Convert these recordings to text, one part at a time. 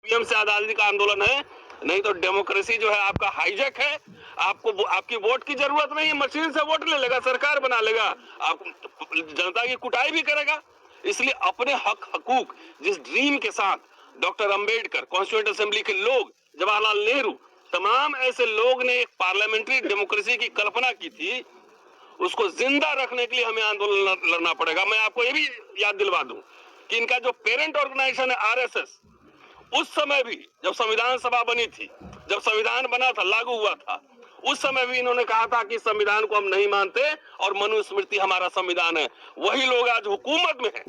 EVM से आजादी का आंदोलन है, नहीं तो डेमोक्रेसी जो है आपका हाईजैक है। आपको आपकी वोट की जरूरत नहीं है, मशीन से वोट ले लेगा, सरकार बना लेगा, आप जनता की कुटाई भी करेगा। इसलिए अपने हक हकूक, जिस ड्रीम के साथ डॉक्टर अंबेडकर, कॉन्स्टिट्यूएंट असेंबली के लोग, जवाहरलाल नेहरू, तमाम ऐसे लोग ने एक पार्लियामेंट्री डेमोक्रेसी की कल्पना की थी, उसको जिंदा रखने के लिए हमें आंदोलन लड़ना पड़ेगा। मैं आपको ये भी याद दिलवा दूं कि इनका जो पेरेंट ऑर्गेनाइजेशन है आरएसएस, उस समय भी जब संविधान सभा बनी थी, जब संविधान बना था, लागू हुआ था, उस समय भी इन्होंने कहा था कि संविधान को हम नहीं मानते और मनुस्मृति हमारा संविधान है। वही लोग आज हुकूमत में हैं।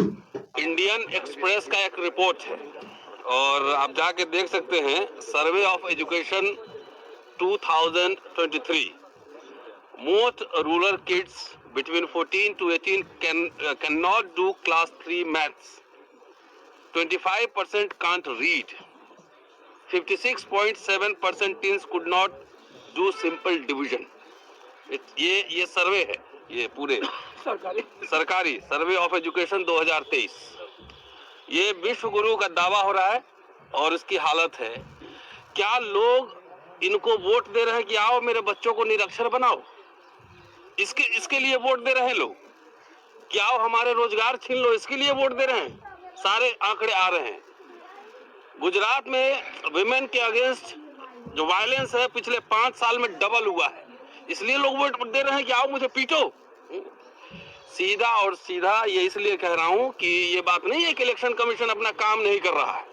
इंडियन एक्सप्रेस का एक रिपोर्ट है और आप जाके देख सकते हैं, survey of education 2023, most rural kids between 14 to 18 cannot do class 3 maths. 25% can't read. 56.7% teens could not do simple division. ये सर्वे है, ये पूरे सरकारी सर्वे ऑफ एजुकेशन 2023। ये विश्व गुरु का दावा हो रहा है और इसकी हालत है। क्या लोग इनको वोट दे रहे हैं कि आओ मेरे बच्चों को निरक्षर बनाओ? इसके लिए वोट दे रहे हैं लोग। क्या आओ हमारे रोजगार छीन लो, इसके लिए वोट दे रहे हैं? सारे आंकड़े आ रहे हैं। गुजरात में विमेन के अगेंस्ट जो वायलेंस है पिछले 5 साल में डबल हुआ है, इसलिए लोग वोट दे रहे हैं कि आओ मुझे पीटो। सीधा और सीधा ये इसलिए कह रहा हूं कि ये बात नहीं है कि इलेक्शन कमीशन अपना काम नहीं कर रहा है।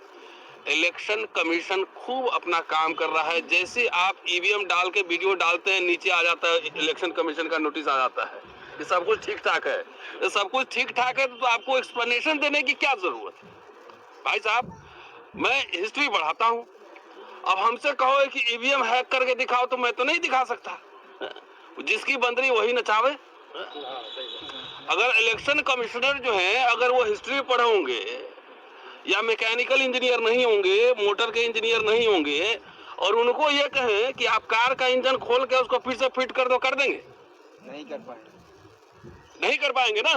इलेक्शन कमीशन खूब अपना काम कर रहा है। जैसे आप ईवीएम डाल के वीडियो डालते हैं, नीचे आ जाता है इलेक्शन कमीशन का नोटिस आ जाता है कि सब कुछ ठीक ठाक है। तो सब कुछ ठीक ठाक है तो आपको एक्सप्लेनेशन देने की क्या जरूरत है? भाई साहब, मैं हिस्ट्री पढ़ाता हूं, अब हमसे कहो कि ईवीएम हैक करके दिखाओ तो मैं तो नहीं दिखा सकता। जिसकी बंदरी वही नचावे। अगर इलेक्शन कमिश्नर जो है, अगर वो हिस्ट्री पढ़े होंगे या मैकेनिकल इंजीनियर नहीं होंगे, मोटर के इंजीनियर नहीं होंगे, और उनको ये कहें कि आप कार का इंजन खोल के उसको फिर से फिट कर दो, कर देंगे? नहीं कर पाएंगे ना।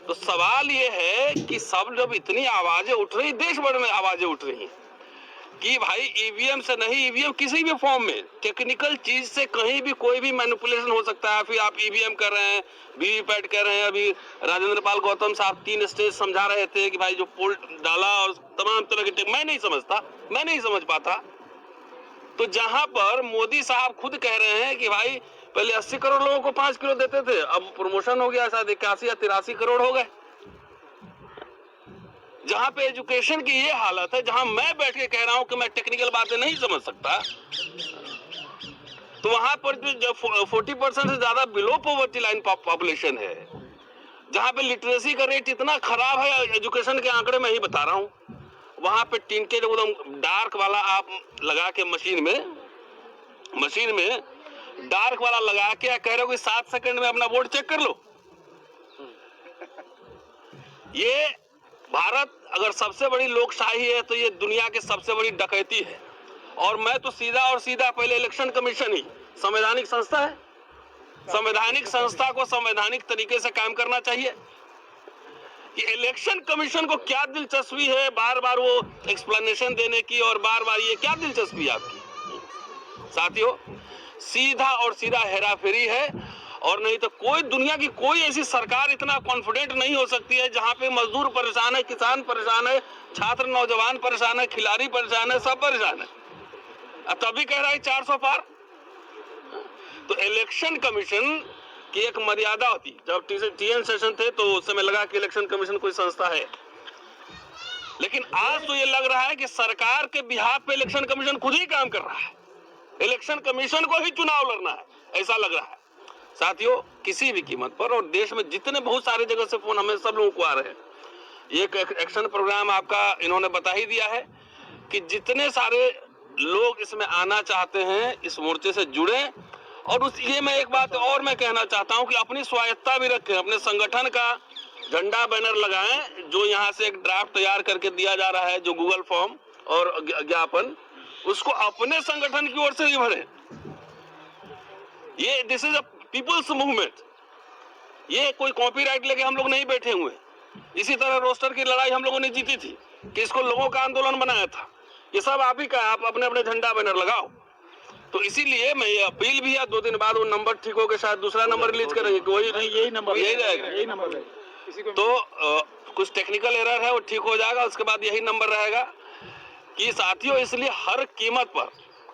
तो सवाल ये है कि सब जब इतनी आवाजें उठ रही, देश भर में आवाजें उठ रही हैं कि भाई ईवीएम से नहीं, ईवीएम किसी भी फॉर्म में टेक्निकल चीज से कहीं भी कोई भी मैनिपुलेशन हो सकता है। फिर आप ईवीएम कर रहे हैं, वीवीपैट कर रहे हैं। अभी राजेंद्र पाल गौतम साहब 3 स्टेज समझा रहे थे कि भाई जो पोल डाला और तमाम तरह के, मैं नहीं समझ पाता। तो जहां पर मोदी साहब खुद कह रहे हैं कि भाई पहले 80 करोड़ लोगों को 5 किलो देते थे, अब प्रमोशन हो गया, शायद 81 या 83 करोड़ हो गए। जहां पे एजुकेशन की ये हालत है, जहां मैं बैठ के कह रहा हूं कि मैं टेक्निकल बातें नहीं समझ सकता, तो वहां पर जो 40% से ज्यादा बिलो पॉवर्टी लाइन पॉपुलेशन है, जहां पे लिटरेसी का रेट इतना खराब है, एजुकेशन के आंकड़े मैं ही बता रहा हूं, वहां पे टिंटेड एकदम डार्क वाला आप लगा के मशीन में डार्क वाला लगा के कह रहे हो कि 7 सेकंड में अपना वोट चेक कर लो। ये भारत अगर सबसे बड़ी लोकशाही है तो ये दुनिया की सबसे बड़ी डकैती है। और मैं तो सीधा पहले इलेक्शन कमीशन ही संवैधानिक संस्था है, संवैधानिक संस्था को संवैधानिक तरीके से काम करना चाहिए। कि इलेक्शन कमीशन को क्या दिलचस्पी है बार बार वो एक्सप्लेनेशन देने की, और बार बार ये क्या दिलचस्पी है आपकी? साथियों, सीधा और सीधा हेराफेरी है। और नहीं तो कोई दुनिया की कोई ऐसी सरकार इतना कॉन्फिडेंट नहीं हो सकती है जहां पे मजदूर परेशान है, किसान परेशान है, छात्र नौजवान परेशान है, खिलाड़ी परेशान है, सब परेशान है, तभी कह रहा है 400 पार। तो इलेक्शन कमीशन की एक मर्यादा होती। जब टीएन सेशन थे तो उस समय लगा कि इलेक्शन कमीशन कोई संस्था है, लेकिन आज तो ये लग रहा है कि सरकार के बिहाफ पे इलेक्शन कमीशन खुद ही काम कर रहा है। इलेक्शन कमीशन को ही चुनाव लड़ना है, ऐसा लग रहा है। साथियों, किसी भी कीमत पर, और देश में जितने बहुत सारी जगह से फोन हमें सब लोगों को आ रहे हैं, एक एक्शन प्रोग्राम आपका इन्होंने बता ही दिया है कि जितने सारे लोग इसमें आना चाहते हैं इस मोर्चे से जुड़े। और उस ये मैं एक बात और मैं कहना चाहता हूं कि अपनी स्वायत्ता भी रखें, अपने संगठन का झंडा बैनर लगाएं। जो यहाँ से एक ड्राफ्ट तैयार करके दिया जा रहा है, जो गूगल फॉर्म और ज्ञापन, उसको अपने संगठन की ओर से ही भरें। ये this is a people's movement. ये कोई कॉपीराइट लेके हम लोग नहीं बैठे हुए। इसी तरह रोस्टर की लड़ाई हम लोगों ने जीती थी कि इसको लोगों का आंदोलन बनाया था। ये सब आप ही का, आप अपने अपने झंडा बैनर लगाओ। तो इसीलिए मैं ये अपील भी है, 2 दिन बाद वो नंबर ठीक हो के शायद दूसरा नंबर रिलीज करेंगे, कोई नहीं, यही नंबर रहेगा। तो कुछ टेक्निकल एरर है, वो ठीक हो जाएगा, उसके बाद यही नंबर रहेगा। कि साथियों इसलिए हर कीमत पर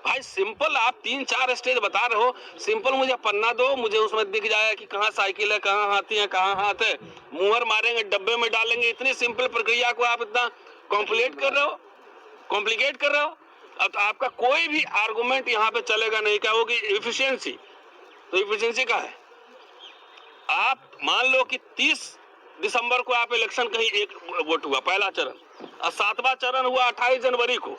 भाई सिंपल, आप 3-4 स्टेज बता रहे हो, सिंपल मुझे पन्ना दो, मुझे उसमें दिख जाए कि कहाँ साइकिल है, कहाँ हाथी है, कहाँ हाथ है, मुहर मारेंगे, डब्बे में डालेंगे। इतनी सिंपल प्रक्रिया को आप इतना कॉम्प्लिकेट कर रहे हो। अब आपका कोई भी आर्गुमेंट यहाँ पे चलेगा नहीं। क्या होगी? इफिशियंसी। तो इफिशियंसी का है, आप मान लो कि 30 दिसंबर को आप इलेक्शन कहीं एक वोट हुआ, पहला चरण, और 7वां चरण हुआ 28 जनवरी को,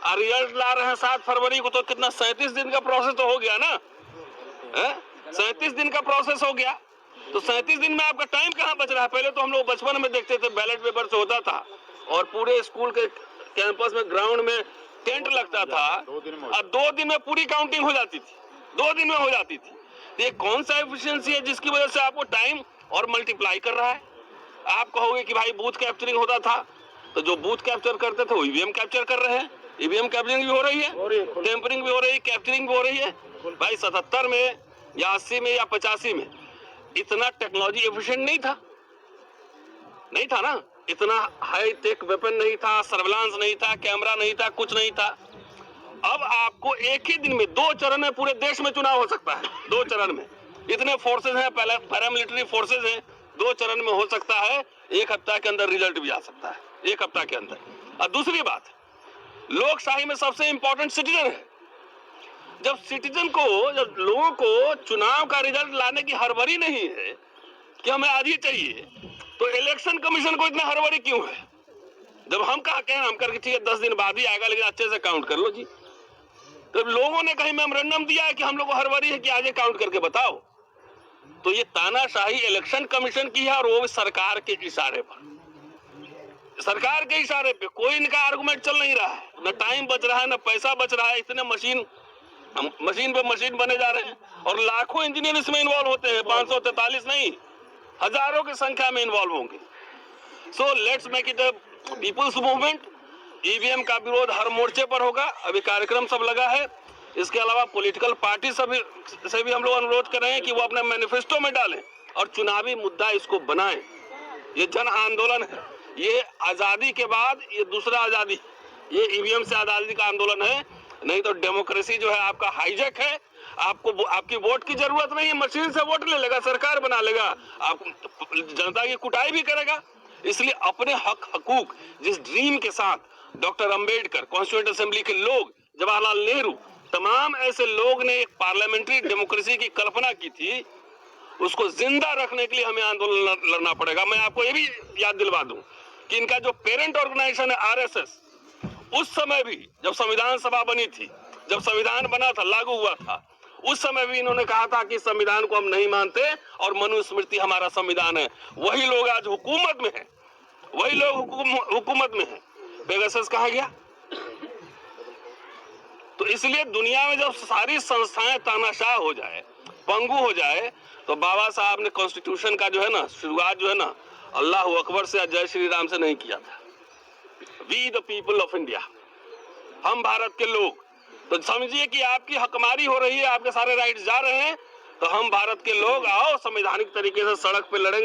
और रिजल्ट ला रहे हैं 7 फरवरी को, तो कितना 37 दिन का प्रोसेस तो हो गया ना, 37 दिन का प्रोसेस हो गया। तो 37 दिन में आपका टाइम कहाँ बच रहा है? पहले तो हम लोग बचपन में देखते थे, बैलेट पेपर से होता था और पूरे स्कूल के कैंपस में, ग्राउंड में टेंट लगता था, और 2 दिन में पूरी काउंटिंग हो जाती थी, 2 दिन में हो जाती थी। ये कौन सा एफिशिएंसी है जिसकी वजह से आपको टाइम और मल्टीप्लाई कर रहा है? आप कहोगे कि भाई बूथ कैप्चरिंग होता था, तो जो बूथ कैप्चर करते थे वो ईवीएम कैप्चर कर रहे हैं। ईवीएम कैप्चरिंग भी हो रही है, टेम्परिंग भी हो रही है, कैप्चरिंग भी हो रही है। भाई 77 में या 80 में या 85 में इतना टेक्नोलॉजी एफिशिएंट नहीं था ना, इतना हाई टेक वेपन नहीं था, सर्विलांस नहीं था, कैमरा नहीं था, कुछ नहीं था। अब आपको एक ही दिन में 2 चरण में पूरे देश में चुनाव हो सकता है। 2 चरण में इतने फोर्सेज हैं, पहले पैरामिलिट्री फोर्सेज हैं, 2 चरण में हो सकता है। 1 हफ्ता के अंदर रिजल्ट भी आ सकता है, 1 हफ्ता के अंदर। और दूसरी बात, लोकशाही में सबसे इंपॉर्टेंट सिटीजन है। जब लोगों को चुनाव का रिजल्ट लाने की हड़बड़ी नहीं है कि हमें आज ही चाहिए, तो इलेक्शन कमीशन को इतना हड़बड़ी क्यों है? जब हम हम करके ठीक है 10 दिन बाद ही आएगा, लेकिन अच्छे से काउंट कर लो जी। तो लोगों ने कहीं मेमोरेंडम दिया है कि हम लोग को हड़बड़ी है कि आज काउंट करके बताओ। तो ये तानाशाही इलेक्शन कमीशन की है, और वो भी सरकार के इशारे पर, सरकार के इशारे पे। कोई इनका आर्गुमेंट चल नहीं रहा है, न टाइम बच रहा है, न पैसा बच रहा है। इतने मशीन पे मशीन बने जा रहे हैं, और लाखों इंजीनियर इसमें इन्वॉल्व होते हैं। 543 नहीं, हजारों की संख्या में इन्वॉल्व होंगे। So let's make it a people's movement. EVM का विरोध हर मोर्चे पर होगा। अभी कार्यक्रम सब लगा है। इसके अलावा पॉलिटिकल पार्टी से भी हम लोग अनुरोध कर रहे हैं कि वो अपने मैनिफेस्टो में डालें और चुनावी मुद्दा इसको बनाएं। ये जन आंदोलन है, ये आजादी के बाद ये दूसरा आजादी, ये ईवीएम से आजादी का आंदोलन है। नहीं तो डेमोक्रेसी जो है आपका हाईजैक है। आपको आपकी वोट की जरूरत नहीं है, मशीन से वोट ले लेगा, सरकार बना लेगा, आप जनता की कुटाई भी करेगा। इसलिए अपने हक हकूक, जिस ड्रीम के साथ डॉक्टर अंबेडकर, कॉन्स्टिट्यूएंट असेंबली के लोग, जवाहरलाल नेहरू, तमाम ऐसे लोग ने एक पार्लियामेंट्री डेमोक्रेसी की कल्पना की थी, उसको जिंदा रखने के लिए हमें आंदोलन लड़ना पड़ेगा। मैं आपको ये भी याद दिलवा दूं कि इनका जो पेरेंट ऑर्गेनाइजेशन है आरएसएस, उस समय भी जब संविधान सभा बनी थी, जब संविधान बना था, लागू हुआ था, उस समय भी इन्होंने कहा था कि संविधान को हम नहीं मानते और मनुस्मृति हमारा संविधान है। वही लोग आज हुकूमत में हैं, वही लोग हुकूमत में हैं। पेगासस कहाँ गया? तो इसलिए दुनिया में जब सारी संस्थाएं तानाशाह हो जाए, पंगु हो जाए, तो बाबा साहब ने कॉन्स्टिट्यूशन का जो है ना शुरुआत जो है ना अल्लाह अकबर से, जय श्री राम से नहीं किया था। We the people of India, हम भारत के लोग। तो समझिए कि आपकी हकमारी हो रही है, आपके सारे राइट्स जा रहे हैं, तो हम भारत के लोग आओ संवैधानिक तरीके से सड़क पे लड़ेंगे।